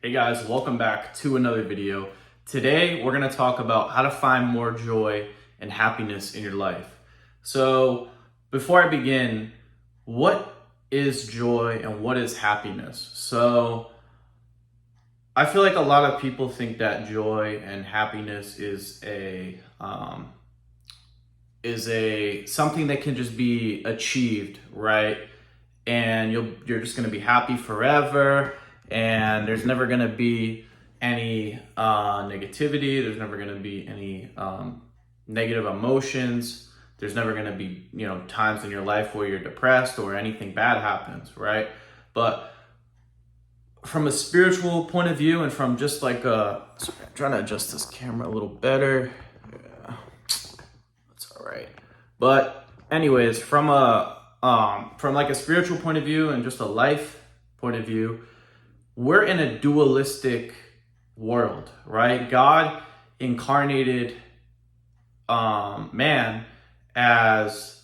Hey guys, welcome back to another video. Today we're going to talk about how to find more joy and happiness in your life. So before I begin, what is joy and what is happiness? So I feel like a lot of people think that joy and happiness is a something that can just be achieved, right? And you're just going to be happy forever, and there's never going to be any negativity. There's never going to be any negative emotions. There's never going to be times in your life where you're depressed or anything bad happens, right? But from a spiritual point of view, and from just like sorry, I'm trying to adjust this camera a little better. Yeah, that's all right. But anyways, from like a spiritual point of view and just a life point of view, we're in a dualistic world, right? God incarnated man as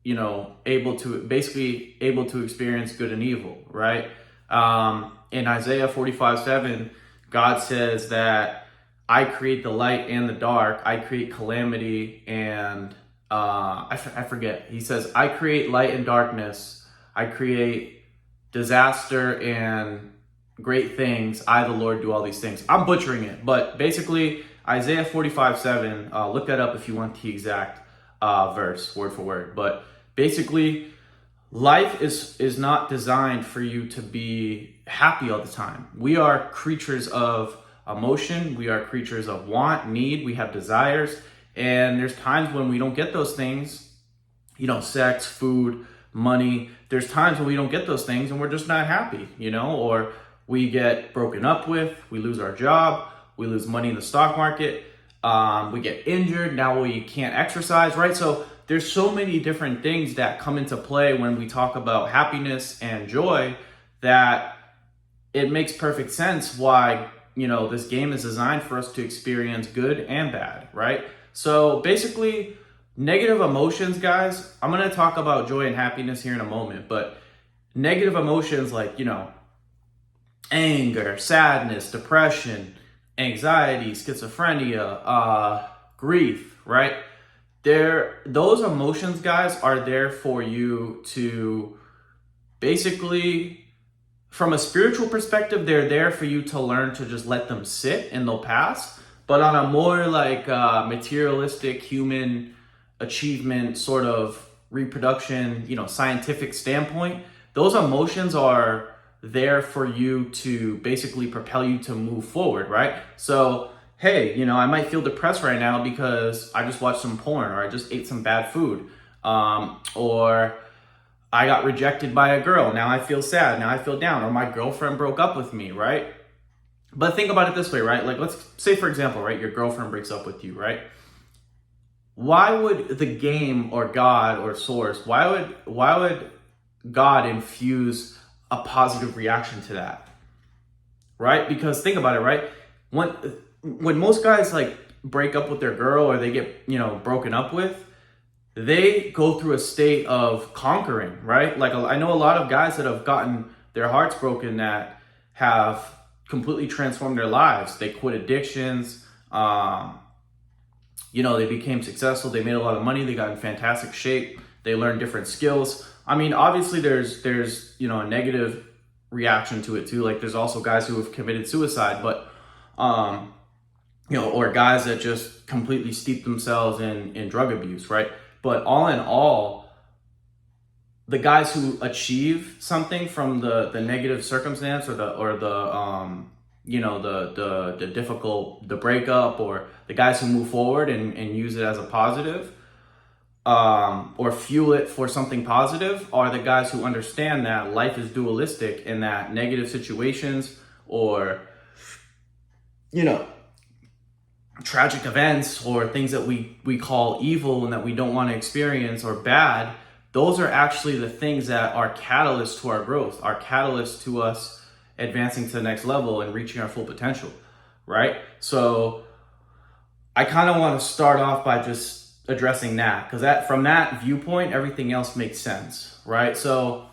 able to experience good and evil, right? In Isaiah 45:7, God says that I create the light and the dark. I create calamity and I forget. He says, I create light and darkness. I create disaster and great things. I, the Lord, do all these things. I'm butchering it, but basically Isaiah 45:7, look that up if you want the exact verse, word for word. But basically, life is not designed for you to be happy all the time. We are creatures of emotion. We are creatures of want, need. We have desires. And there's times when we don't get those things, sex, food, money. There's times when we don't get those things and we're just not happy, or we get broken up with, we lose our job, we lose money in the stock market, we get injured, now we can't exercise, right? So there's so many different things that come into play when we talk about happiness and joy that it makes perfect sense why, this game is designed for us to experience good and bad, right? So basically, negative emotions, guys, I'm going to talk about joy and happiness here in a moment, but negative emotions like, anger, sadness, depression, anxiety, schizophrenia, grief, right? Those emotions, guys, are there for you to basically, from a spiritual perspective, they're there for you to learn to just let them sit and they'll pass. But on a more like materialistic human achievement sort of reproduction, scientific standpoint, those emotions are there for you to basically propel you to move forward, right? So, hey, I might feel depressed right now because I just watched some porn or I just ate some bad food, or I got rejected by a girl. Now I feel sad. Now I feel down. Or my girlfriend broke up with me, right? But think about it this way, right? Like, let's say, for example, right, your girlfriend breaks up with you, right? Why would the game or God or source, why would God infuse a positive reaction to that, right? Because think about it, right? When most guys like break up with their girl or they get, broken up with, they go through a state of conquering, right? Like I know a lot of guys that have gotten their hearts broken that have completely transformed their lives. They quit addictions. They became successful. They made a lot of money. They got in fantastic shape. They learned different skills. I mean, obviously there's a negative reaction to it too. Like there's also guys who have committed suicide, but or guys that just completely steep themselves in drug abuse, right? But all in all, the guys who achieve something from the negative circumstance or the difficult, the breakup, or the guys who move forward and use it as a positive, or fuel it for something positive, are the guys who understand that life is dualistic and that negative situations or, tragic events or things that we call evil and that we don't want to experience or bad, those are actually the things that are catalysts to our growth, are catalysts to us advancing to the next level and reaching our full potential, right? So I kind of want to start off by just addressing that, because from that viewpoint, everything else makes sense, right? So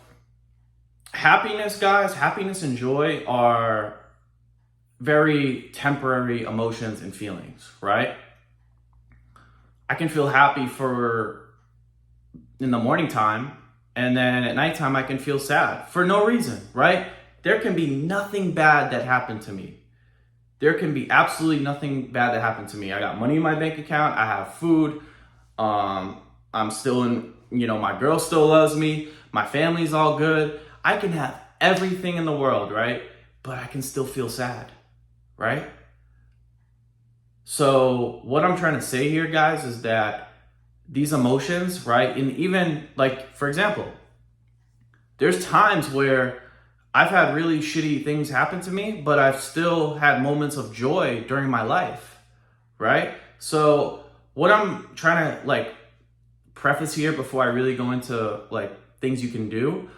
happiness, guys, happiness and joy are very temporary emotions and feelings, right? I can feel happy for in the morning time, and then at nighttime I can feel sad for no reason, right? There can be nothing bad that happened to me. There can be absolutely nothing bad that happened to me. I got money in my bank account. I have food. I'm still in, my girl still loves me. My family's all good. I can have everything in the world, right? But I can still feel sad, right? So what I'm trying to say here, guys, is that these emotions, right? And even like, for example, there's times where I've had really shitty things happen to me, but I've still had moments of joy during my life, right? So what I'm trying to like preface here before I really go into like things you can do,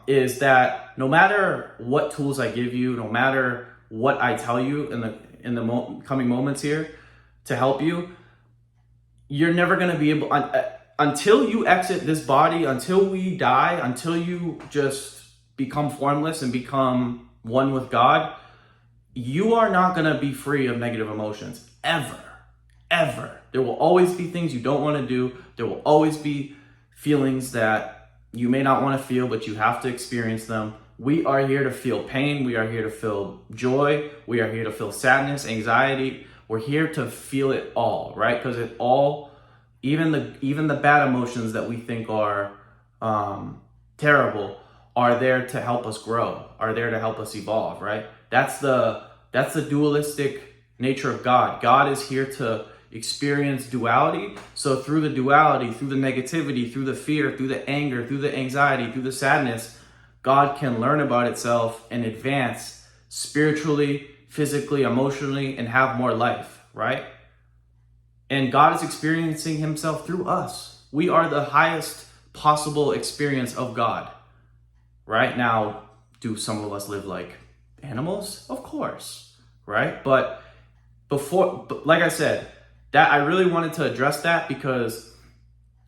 is that no matter what tools I give you, no matter what I tell you in the coming moments here to help you, you're never going to be able, until you exit this body, until we die, until you just become formless and become one with God, you are not going to be free of negative emotions, ever, ever. There will always be things you don't want to do. There will always be feelings that you may not want to feel, but you have to experience them. We are here to feel pain. We are here to feel joy. We are here to feel sadness, anxiety. We're here to feel it all, right? Because it all, even the bad emotions that we think are terrible, are there to help us grow, are there to help us evolve, right? That's the dualistic nature of God. God is here to experience duality. So through the duality, through the negativity, through the fear, through the anger, through the anxiety, through the sadness, God can learn about itself and advance spiritually, physically, emotionally, and have more life, right? And God is experiencing himself through us. We are the highest possible experience of God, right? Now, do some of us live like animals? Of course, right? But like I said, that I really wanted to address that because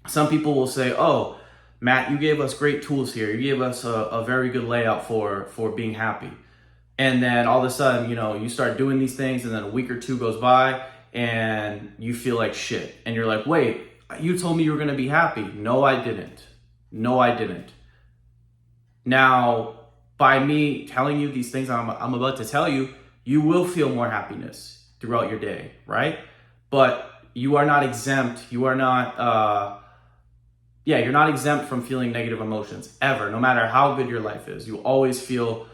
some people will say, oh, Matt, you gave us great tools here. You gave us a very good layout for being happy. And then all of a sudden, you start doing these things and then a week or two goes by and you feel like shit. And you're like, wait, you told me you were going to be happy. No, I didn't. No, I didn't. Now, by me telling you these things I'm about to tell you, you will feel more happiness throughout your day, right? But you are not exempt. You are not, you're not exempt from feeling negative emotions ever, no matter how good your life is. You always feel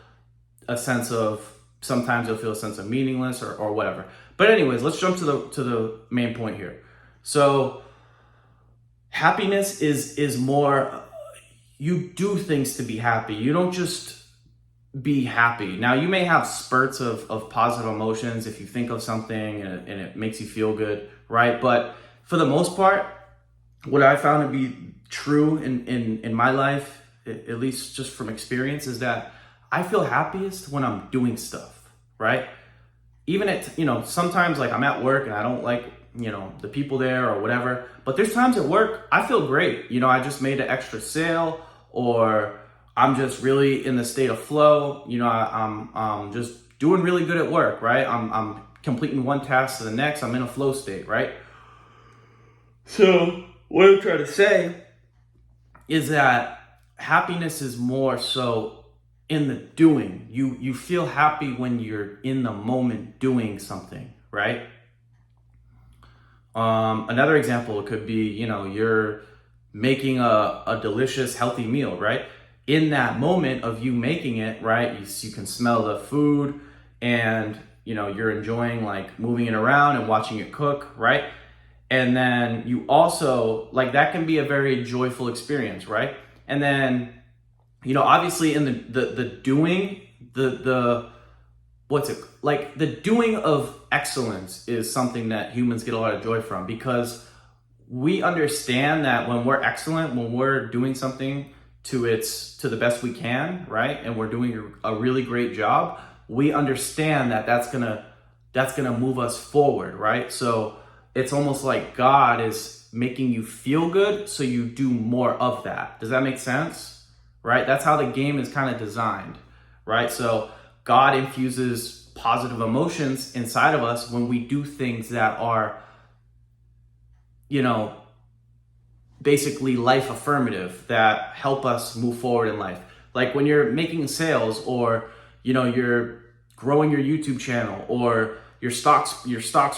a sense of, sometimes you'll feel a sense of meaningless or whatever. But anyways, let's jump to the main point here. So happiness is more, you do things to be happy. You don't just be happy. Now you may have spurts of positive emotions if you think of something and it makes you feel good, right? But for the most part, what I found to be true in my life, at least just from experience, is that I feel happiest when I'm doing stuff, right? Even at, sometimes like I'm at work and I don't like, the people there or whatever, but there's times at work I feel great. I just made an extra sale, or I'm just really in the state of flow. I'm just doing really good at work, right? I'm completing one task to the next. I'm in a flow state, right? So what I'm trying to say is that happiness is more so in the doing. You feel happy when you're in the moment doing something, right? Another example could be, you're making a delicious, healthy meal, right? In that moment of you making it, right, you can smell the food and, you're enjoying like moving it around and watching it cook, right? And then you also, like, that can be a very joyful experience, right? And then, obviously in the doing, the doing of excellence is something that humans get a lot of joy from, because we understand that when we're excellent, when we're doing something to the best we can, right? And we're doing a really great job, we understand that that's gonna move us forward, right? So it's almost like God is making you feel good so you do more of that. Does that make sense? Right? That's how the game is kind of designed, right? So God infuses positive emotions inside of us when we do things that are, you know, basically life affirmative, that help us move forward in life. Like when you're making sales, or, you know, you're growing your YouTube channel, or your stocks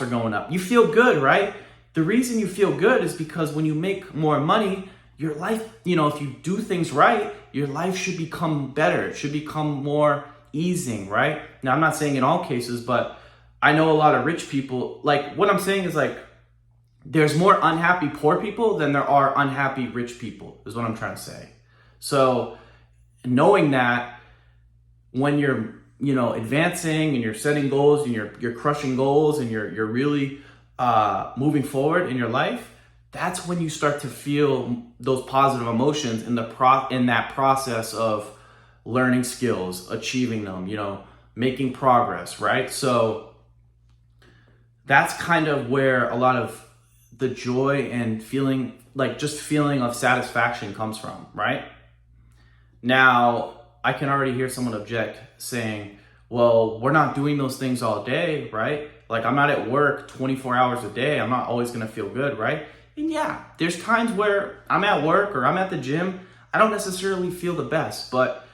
are going up. You feel good, right? The reason you feel good is because when you make more money, your life, you know, if you do things right, your life should become better. It should become more easing, right? Now, I'm not saying in all cases, but I know a lot of rich people. Like, what I'm saying is, like, there's more unhappy poor people than there are unhappy rich people, is what I'm trying to say. So knowing that, when you're, you know, advancing and you're setting goals and you're crushing goals and you're really moving forward in your life, that's when you start to feel those positive emotions in that process of learning skills, achieving them, you know, making progress, right? So that's kind of where a lot of the joy and feeling of satisfaction comes from, right? Now, I can already hear someone object saying, well, we're not doing those things all day, right? Like, I'm not at work 24 hours a day. I'm not always going to feel good, right? And yeah, there's times where I'm at work or I'm at the gym, I don't necessarily feel the best, but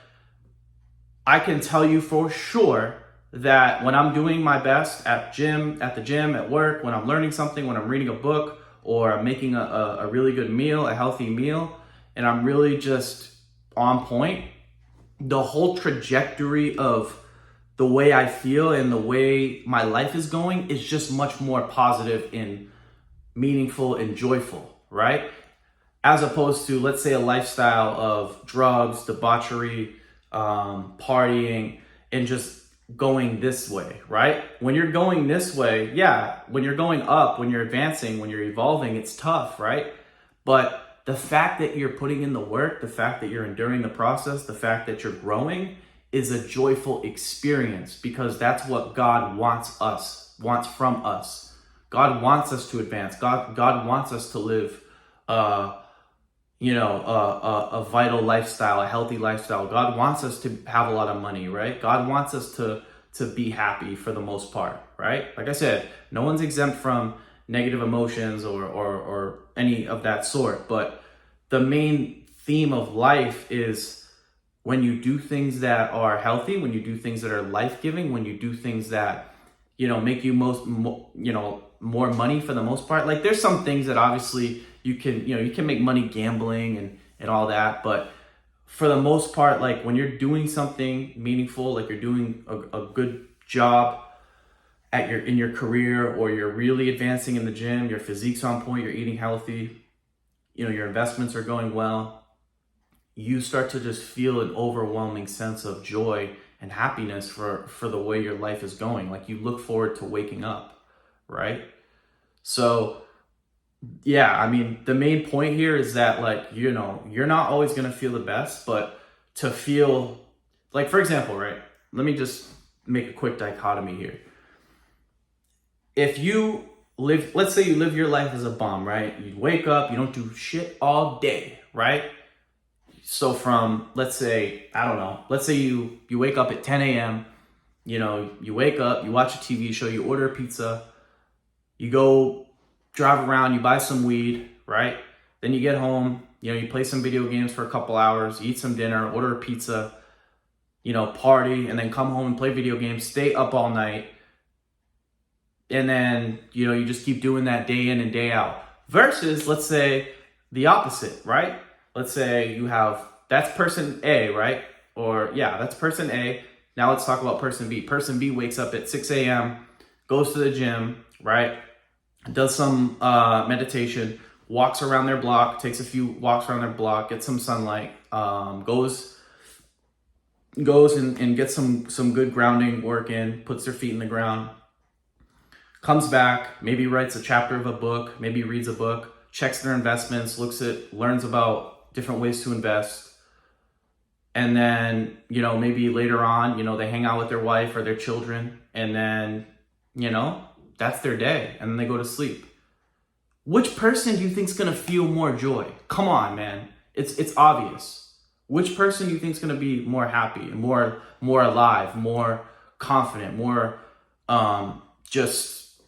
I can tell you for sure that when I'm doing my best at the gym, at work, when I'm learning something, when I'm reading a book, or I'm making a really good meal, a healthy meal, and I'm really just on point, the whole trajectory of the way I feel and the way my life is going is just much more positive and meaningful and joyful, right? As opposed to, let's say, a lifestyle of drugs, debauchery, partying, and just going this way, right? When you're going this way, yeah, when you're going up, when you're advancing, when you're evolving, it's tough, right? But the fact that you're putting in the work, the fact that you're enduring the process, the fact that you're growing is a joyful experience, because that's what God wants from us. God wants us to advance. God wants us to live, a vital lifestyle, a healthy lifestyle. God wants us to have a lot of money, right? God wants us to be happy for the most part, right? Like I said, no one's exempt from negative emotions or any of that sort. But the main theme of life is, when you do things that are healthy, when you do things that are life-giving, when you do things that, you know, make you more money for the most part. Like, there's some things that obviously you can make money gambling and all that, but for the most part, like, when you're doing something meaningful, like you're doing a good job in your career, or you're really advancing in the gym, your physique's on point, you're eating healthy, you know, your investments are going well, you start to just feel an overwhelming sense of joy and happiness for the way your life is going. Like, you look forward to waking up, right? So yeah, I mean, the main point here is that, like, you know, you're not always going to feel the best, but to feel, like, for example, right? Let me just make a quick dichotomy here. If you let's say you live your life as a bum, right? You wake up, you don't do shit all day, right? So from, let's say, I don't know, let's say you wake up at 10 a.m., you know, you wake up, you watch a TV show, you order a pizza, you go drive around, you buy some weed, right? Then you get home, you know, you play some video games for a couple hours, you eat some dinner, order a pizza, you know, party, and then come home and play video games, stay up all night. And then, you know, you just keep doing that day in and day out. Versus, let's say, the opposite, right? Let's say you have, that's person A, right? Or yeah, that's person A. Now let's talk about person B. Person B wakes up at 6 a.m., goes to the gym, right? Does some meditation, walks around their block, takes a few walks around their block, gets some sunlight, goes and gets some good grounding work in, puts their feet in the ground, comes back, maybe writes a chapter of a book, maybe reads a book, checks their investments, learns about different ways to invest. And then, you know, maybe later on, you know, they hang out with their wife or their children, and then, you know, that's their day, and then they go to sleep. Which person do you think is going to feel more joy? Come on, man. It's obvious. Which person do you think is going to be more happy, more alive, more confident, more just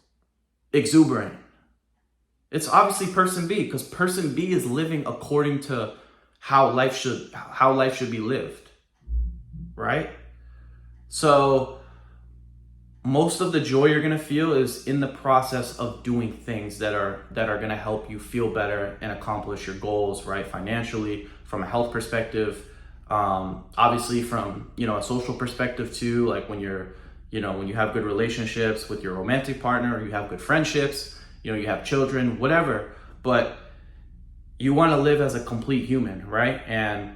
exuberant. It's obviously person B, because person B is living according to how life should be lived, right? So most of the joy you're gonna feel is in the process of doing things that are gonna help you feel better and accomplish your goals, right? Financially, from a health perspective, obviously from a social perspective too, like when you have good relationships with your romantic partner, or you have good friendships, you have children, whatever. But you want to live as a complete human, right? And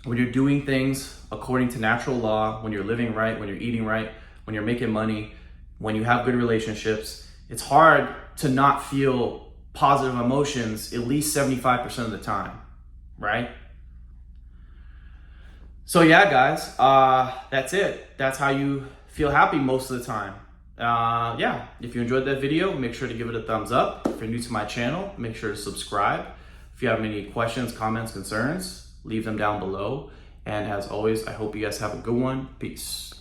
when you're doing things according to natural law, when you're living right, when you're eating right, when you're making money, when you have good relationships, it's hard to not feel positive emotions at least 75% of the time, right? So yeah, guys, that's it. That's how you feel happy most of the time. Yeah, if you enjoyed that video, make sure to give it a thumbs up. If you're new to my channel, make sure to subscribe. If you have any questions, comments, concerns, leave them down below. And as always, I hope you guys have a good one. Peace.